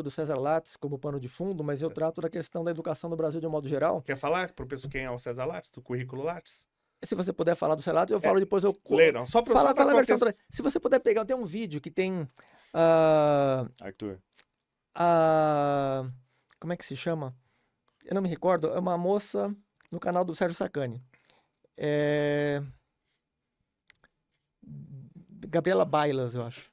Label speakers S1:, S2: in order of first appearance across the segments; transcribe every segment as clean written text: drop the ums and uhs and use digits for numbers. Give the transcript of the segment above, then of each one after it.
S1: do César Lattes como pano de fundo, mas eu trato da questão da educação no Brasil de um modo geral.
S2: Quer falar pro pessoal quem é o César Lattes, do currículo Lattes?
S1: Se você puder falar do César Lattes, eu falo depois.
S2: Leram. Só pra
S1: Fala a versão.
S2: contexto.
S1: Se você puder pegar, tem um vídeo que tem.
S2: Arthur.
S1: Como é que se chama? Eu não me recordo. É uma moça no canal do Sérgio Sacani. Gabriela Bailas, eu acho.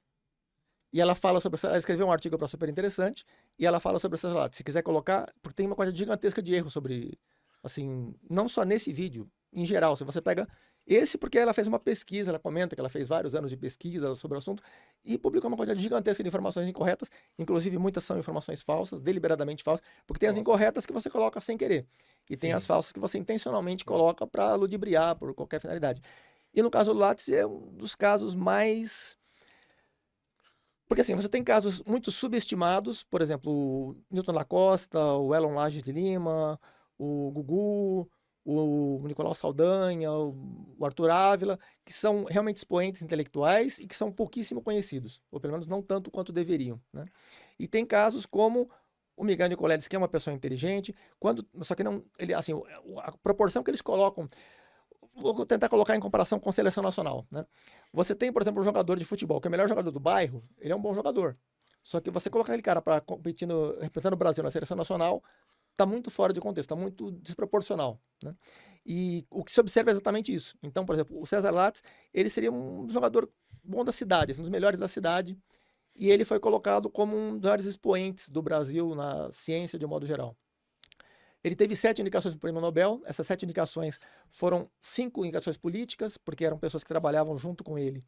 S1: E ela fala sobre... Ela escreveu um artigo super interessante e ela fala sobre essas latas. Se quiser colocar, porque tem uma coisa gigantesca de erro sobre... Assim, não só nesse vídeo, em geral. Se você pega esse, porque ela fez uma pesquisa, ela comenta que ela fez vários anos de pesquisa sobre o assunto e publicou uma quantidade gigantesca de informações incorretas, inclusive muitas são informações falsas, deliberadamente falsas, porque tem as incorretas que você coloca sem querer e tem as falsas que você intencionalmente coloca para ludibriar por qualquer finalidade. E no caso do Lattes é um dos casos mais... Porque assim, você tem casos muito subestimados, por exemplo, o Newton da Costa, o Elon Lages de Lima, o Gugu, o Nicolau Saldanha, o Arthur Ávila, que são realmente expoentes intelectuais e que são pouquíssimo conhecidos, ou pelo menos não tanto quanto deveriam, né? E tem casos como o Miguel Nicoledes, que é uma pessoa inteligente, só que não, ele, assim, a proporção que eles colocam, vou tentar colocar em comparação com a seleção nacional, né? Você tem, por exemplo, um jogador de futebol, que é o melhor jogador do bairro, ele é um bom jogador. Só que você colocar aquele cara para competindo, representando o Brasil na seleção nacional, está muito fora de contexto, está muito desproporcional, né? E o que se observa é exatamente isso. Então, por exemplo, o César Lattes, ele seria um jogador bom da cidade, um dos melhores da cidade, e ele foi colocado como um dos maiores expoentes do Brasil na ciência de um modo geral. Ele teve 7 indicações para o Prêmio Nobel. Essas 7 indicações foram 5 indicações políticas, porque eram pessoas que trabalhavam junto com ele,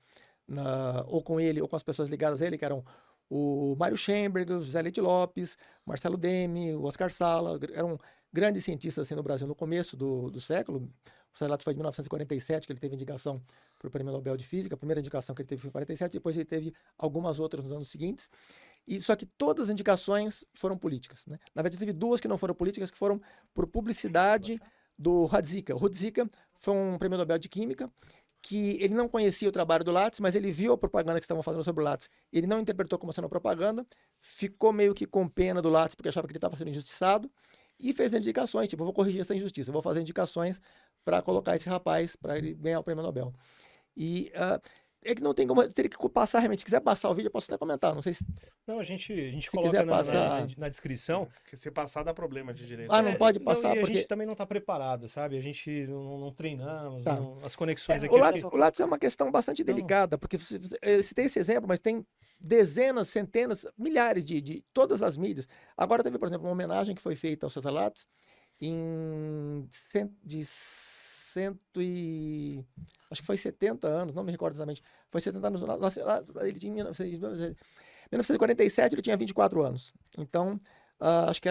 S1: ou com ele, ou com as pessoas ligadas a ele, que eram o Mário Schemberg, o José Leite Lopes, Marcelo Demme, o Oscar Sala, eram grandes cientistas assim, no Brasil no começo do século. O César Lattes foi em 1947 que ele teve indicação para o Prêmio Nobel de Física. A primeira indicação que ele teve foi em 47, depois ele teve algumas outras nos anos seguintes. E só que todas as indicações foram políticas, né? Na verdade, teve 2 que não foram políticas, que foram por publicidade do Radzika. O Radzika foi um prêmio Nobel de Química, que ele não conhecia o trabalho do Lattes, mas ele viu a propaganda que estavam fazendo sobre o Lattes. Ele não interpretou como sendo propaganda, ficou meio que com pena do Lattes, porque achava que ele estava sendo injustiçado, e fez indicações, tipo, eu vou corrigir essa injustiça, vou fazer indicações para colocar esse rapaz, para ele ganhar o prêmio Nobel. E... é que não tem como, teria que passar realmente. Se quiser passar o vídeo, eu posso até comentar. Não sei se.
S3: Não, a gente
S1: Se
S3: coloca
S1: quiser passar.
S3: na descrição.
S2: Porque se passar dá problema de direito.
S1: Não pode passar,
S3: e a
S1: porque...
S3: gente também não está preparado, sabe? A gente não treinamos,
S1: Tá.
S3: as conexões aqui...
S1: O Lattes é uma questão bastante delicada, porque você tem esse exemplo, mas tem dezenas, centenas, milhares de todas as mídias. Agora teve, por exemplo, uma homenagem que foi feita ao César Lattes acho que foi 70 anos, não me recordo exatamente. Foi 70 anos. Ele tinha 1947, ele tinha 24 anos. Então, acho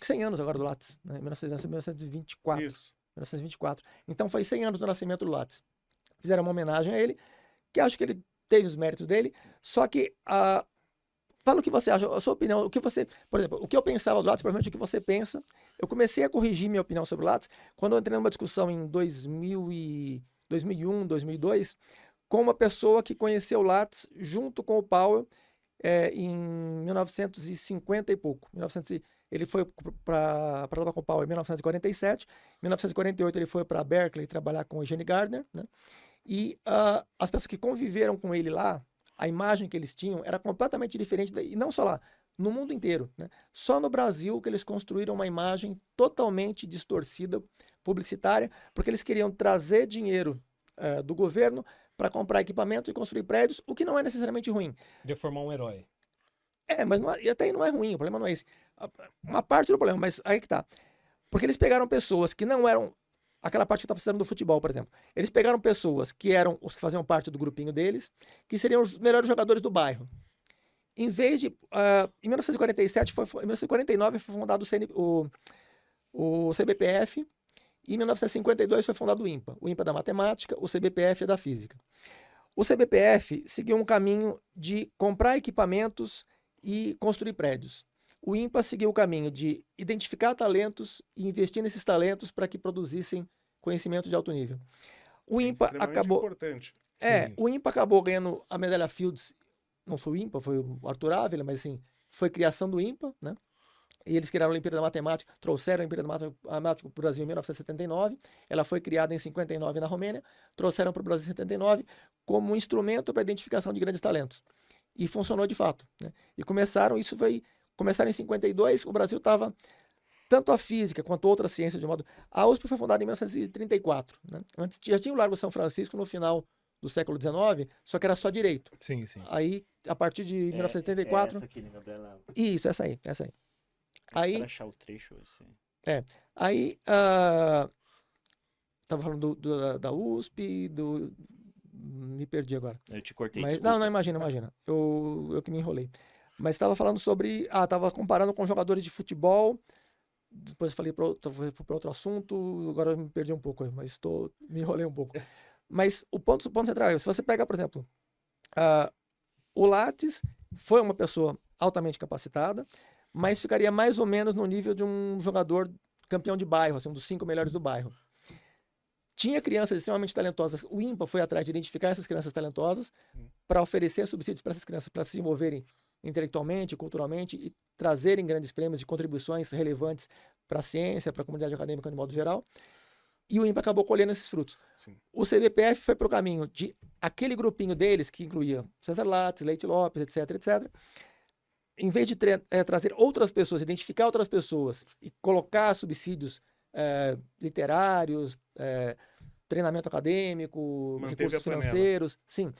S1: que 100 anos agora do Lattes, né? 1924.
S2: Isso.
S1: 1924. Então, foi 100 anos do nascimento do Lattes. Fizeram uma homenagem a ele, que acho que ele teve os méritos dele, só que fala o que você acha, a sua opinião, o que você... Por exemplo, o que eu pensava do Lattes, provavelmente o que você pensa. Eu comecei a corrigir minha opinião sobre o Lattes quando eu entrei numa discussão em 2001, 2002, com uma pessoa que conheceu o Lattes junto com o Powell em 1950 e pouco. Ele foi para trabalhar com o Powell em 1947. Em 1948 ele foi para Berkeley trabalhar com o Eugene Gardner, né? E as pessoas que conviveram com ele lá, a imagem que eles tinham era completamente diferente, e não só lá, no mundo inteiro, né? Só no Brasil que eles construíram uma imagem totalmente distorcida, publicitária, porque eles queriam trazer dinheiro do governo para comprar equipamento e construir prédios, o que não é necessariamente ruim.
S3: De formar um herói.
S1: Mas e até aí não é ruim, o problema não é esse. Uma parte do problema, mas aí que tá. Porque eles pegaram pessoas que não eram... Aquela parte que estava citando do futebol, por exemplo. Eles pegaram pessoas que eram os que faziam parte do grupinho deles, que seriam os melhores jogadores do bairro. Em vez de... em 1947, em 1949 foi fundado o CBPF, e em 1952 foi fundado o INPA. O INPA é da matemática, o CBPF é da física. O CBPF seguiu um caminho de comprar equipamentos e construir prédios. O INPA seguiu o caminho de identificar talentos e investir nesses talentos para que produzissem conhecimento de alto nível. O INPA acabou...
S2: Importante.
S1: O INPA acabou ganhando a medalha Fields. Não foi o INPA, foi o Arthur Ávila, mas assim, foi criação do INPA, né? E eles criaram a Olimpíada da Matemática, trouxeram a Olimpíada da Matemática para o Brasil em 1979. Ela foi criada em 59 na Romênia, trouxeram para o Brasil em 79 como um instrumento para a identificação de grandes talentos. E funcionou de fato, né? E começaram em 52, o Brasil estava, tanto a física quanto outras ciências de modo... A USP foi fundada em 1934, né? Antes já tinha o Largo São Francisco no final do século XIX, só que era só direito.
S3: Sim, sim.
S1: Aí, a partir de 1974...
S4: essa aqui, né, Gabriela?
S1: Isso, essa aí. Aí,
S4: para achar o trecho.
S1: aí tava falando da USP, me perdi agora.
S4: Eu te cortei,
S1: Mas,
S4: desculpa.
S1: não, imagina. Eu que me enrolei. Mas estava falando sobre... Estava comparando com jogadores de futebol. Depois fui para outro assunto. Agora eu me perdi um pouco, mas me enrolei um pouco. Mas o ponto central é, se você pega, por exemplo, o Lattes foi uma pessoa altamente capacitada, mas ficaria mais ou menos no nível de um jogador campeão de bairro, assim, um dos 5 melhores do bairro. Tinha crianças extremamente talentosas. O INPA foi atrás de identificar essas crianças talentosas para oferecer subsídios para essas crianças, para se desenvolverem intelectualmente, culturalmente e trazerem grandes prêmios de contribuições relevantes para a ciência, para a comunidade acadêmica de modo geral. E o INPA acabou colhendo esses frutos.
S2: Sim.
S1: O CBPF foi para o caminho de aquele grupinho deles, que incluía César Lattes, Leite Lopes, etc., em vez de trazer outras pessoas, identificar outras pessoas e colocar subsídios literários, treinamento acadêmico, recursos financeiros, sim.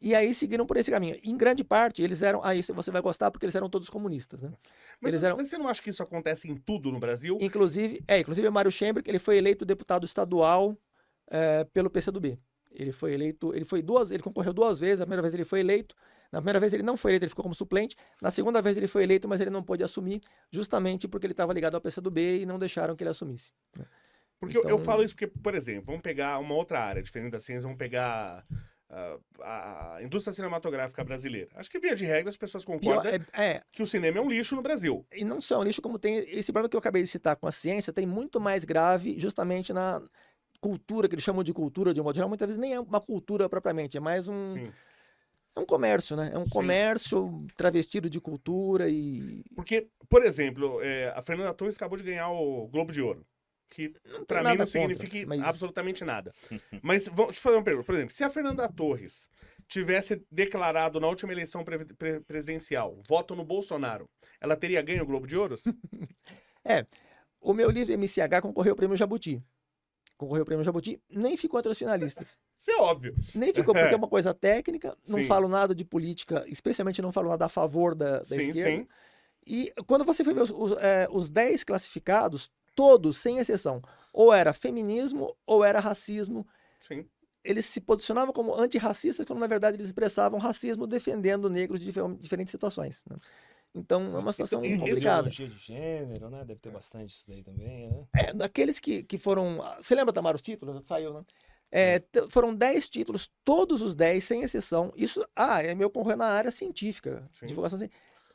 S1: E aí seguiram por esse caminho. Em grande parte, eles eram... Aí você vai gostar porque eles eram todos comunistas, né?
S2: Mas você não acha que isso acontece em tudo no Brasil?
S1: Inclusive o Mário Schembrick, ele foi eleito deputado estadual pelo PCdoB. Ele concorreu 2 vezes, a primeira vez ele foi eleito, na primeira vez ele não foi eleito, ele ficou como suplente, na segunda vez ele foi eleito, mas ele não pôde assumir, justamente porque ele estava ligado ao PCdoB e não deixaram que ele assumisse.
S2: Porque eu falo isso porque, por exemplo, vamos pegar uma outra área diferente da ciência, vamos pegar a indústria cinematográfica brasileira. Acho que, via de regra, as pessoas concordam que o cinema é um lixo no Brasil.
S1: E não só um lixo, como tem esse problema que eu acabei de citar com a ciência, tem muito mais grave justamente na cultura, que eles chamam de cultura de um modo geral, muitas vezes nem é uma cultura propriamente, é mais um comércio, né? É um comércio travestido de cultura e...
S2: Porque, por exemplo, a Fernanda Torres acabou de ganhar o Globo de Ouro, que pra mim não significa absolutamente nada. Mas, deixa eu fazer uma pergunta. Por exemplo, se a Fernanda Torres tivesse declarado na última eleição presidencial voto no Bolsonaro, ela teria ganho o Globo de Ouro?
S1: O meu livro MCH concorreu ao Prêmio Jabuti. Nem ficou entre os finalistas.
S2: Isso é óbvio.
S1: Nem ficou, porque é uma coisa técnica, não falo nada de política, especialmente não falo nada a favor da esquerda. Sim. E quando você foi ver os 10 classificados, todos, sem exceção, ou era feminismo ou era racismo.
S2: Sim.
S1: Eles se posicionavam como antirracistas, quando na verdade eles expressavam racismo defendendo negros de diferentes situações, né? Então é uma situação complicada.
S3: Ideologia de gênero, né? Deve ter bastante isso daí também, né?
S1: Daqueles que foram... Você lembra, Tamara, os títulos? Saiu, né? Foram 10 títulos, todos os 10, sem exceção. Isso, meu concorrer na área científica.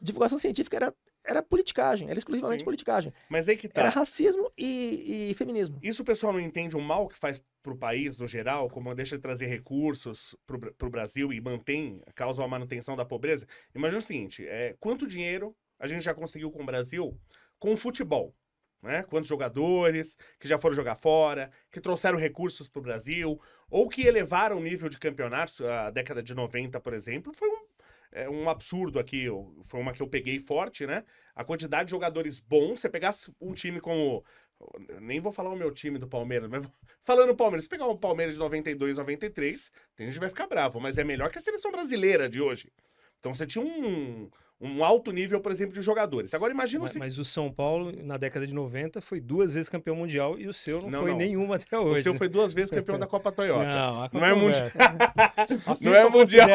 S1: Divulgação científica era politicagem, era exclusivamente politicagem.
S2: Mas aí que tá.
S1: Era racismo e feminismo.
S2: Isso o pessoal não entende o mal que faz pro país, no geral, como deixa de trazer recursos pro Brasil e causa a manutenção da pobreza. Imagina o seguinte, quanto dinheiro a gente já conseguiu com o Brasil com o futebol, né? Quantos jogadores que já foram jogar fora, que trouxeram recursos pro Brasil, ou que elevaram o nível de campeonatos, a década de 90, por exemplo, foi um absurdo aqui, foi uma que eu peguei forte, né? A quantidade de jogadores bons, você pegasse um time como... Nem vou falar o meu time do Palmeiras, mas falando Palmeiras, se pegar um Palmeiras de 92, 93, tem gente que vai ficar bravo, mas é melhor que a seleção brasileira de hoje. Então você tinha um alto nível, por exemplo, de jogadores. Agora imagina
S3: Mas o São Paulo, na década de 90, foi 2 vezes campeão mundial e o seu não foi nenhuma até hoje.
S2: O seu foi 2 vezes campeão da Copa Toyota.
S3: Não é mundial.
S2: Não é mundial.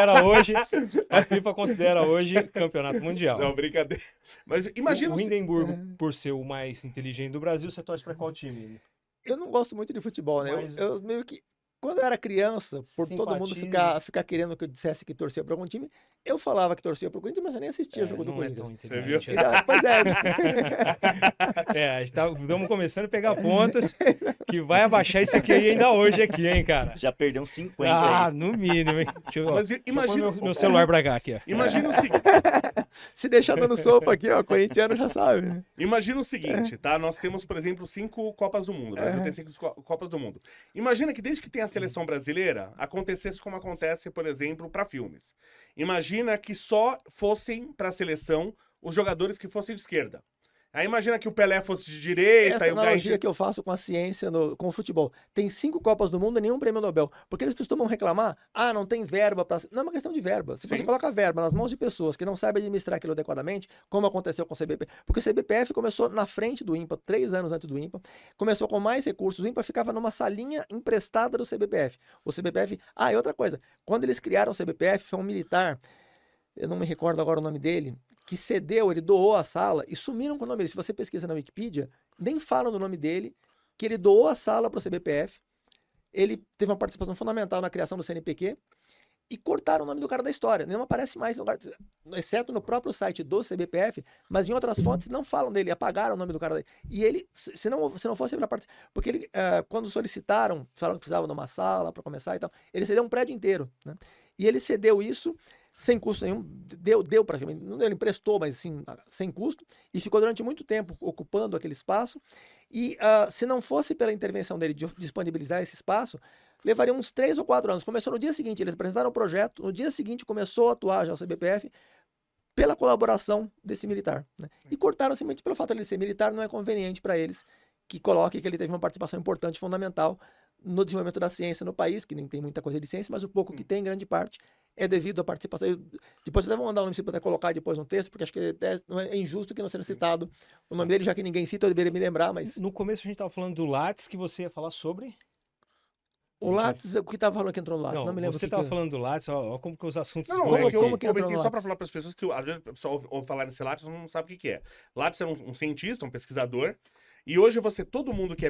S3: A FIFA considera hoje campeonato mundial.
S2: Não, brincadeira. Mas imagina
S3: o Hindenburgo, por ser o mais inteligente do Brasil, você torce pra qual time?
S1: Eu não gosto muito de futebol, né?
S3: Mas...
S1: Eu meio que... Quando eu era criança, por todo mundo ficar querendo que eu dissesse que torcia para algum time, eu falava que torcia para o Corinthians, mas eu nem assistia jogo do Corinthians.
S2: Você viu?
S1: Pois é.
S3: A gente estamos começando a pegar pontos que vai abaixar isso aqui ainda hoje aqui, hein, cara?
S4: Já perdeu uns 50 aí.
S3: No mínimo, hein? Deixa eu,
S2: Mas imagina
S3: pôr meu celular pra cá aqui, ó.
S2: Imagina o seguinte.
S1: Se deixar dando sopa aqui, ó, corintiano já sabe. Né?
S2: Imagina o seguinte, tá? Nós temos, por exemplo, 5 Copas do Mundo. O Brasil tem 5 Copas do Mundo. Imagina que desde que tem a seleção brasileira, acontecesse como acontece, por exemplo, para filmes. Imagina que só fossem para a seleção os jogadores que fossem de esquerda. Aí imagina que o Pelé fosse de direita.
S1: Essa
S2: e o
S1: analogia que eu faço com a ciência, com o futebol. Tem 5 Copas do Mundo e nenhum prêmio Nobel. Porque eles costumam reclamar, não tem verba para... Não é uma questão de verba. Se você coloca verba nas mãos de pessoas que não sabem administrar aquilo adequadamente, como aconteceu com o CBPF. Porque o CBPF começou na frente do INPA, 3 anos antes do INPA. Começou com mais recursos. O INPA ficava numa salinha emprestada do CBPF. O CBPF... e outra coisa. Quando eles criaram o CBPF, foi um militar, eu não me recordo agora o nome dele, que cedeu, ele doou a sala e sumiram com o nome dele. Se você pesquisa na Wikipedia, nem falam do nome dele, que ele doou a sala para o CBPF, ele teve uma participação fundamental na criação do CNPq e cortaram o nome do cara da história. Não aparece mais, exceto no próprio site do CBPF, mas em outras fontes não falam dele, apagaram o nome do cara dele. E ele, se não fosse pela parte... Porque ele, quando solicitaram, falaram que precisavam de uma sala para começar e tal, ele cedeu um prédio inteiro, né? E ele cedeu isso sem custo nenhum, deu praticamente, não deu, ele emprestou, mas assim, sem custo, e ficou durante muito tempo ocupando aquele espaço, e se não fosse pela intervenção dele de disponibilizar esse espaço, levaria uns 3 ou 4 anos. Começou no dia seguinte, eles apresentaram o projeto, no dia seguinte começou a atuar já o CBPF, pela colaboração desse militar, né? E cortaram simplesmente pelo fato de ele ser militar, não é conveniente para eles que coloque que ele teve uma participação importante, fundamental, no desenvolvimento da ciência no país, que nem tem muita coisa de ciência, mas o pouco que tem, grande parte, é devido à participação. Depois até vou mandar o nome, se puder colocar depois no texto, porque acho que é injusto que não seja citado o nome dele, já que ninguém cita, eu deveria me lembrar, mas...
S3: No começo a gente estava falando do Lattes, que você ia falar sobre...
S1: O Lattes, o que estava falando que entrou no Lattes? Não me lembro.
S3: Você estava falando do Lattes, ó como que os assuntos...
S1: Como que entrou no
S2: só para
S1: Lattes?
S2: falar para as pessoas que às vezes o pessoal ouve falar nesse Lattes não sabe o que é. Lattes é um cientista, um pesquisador, e hoje todo mundo que é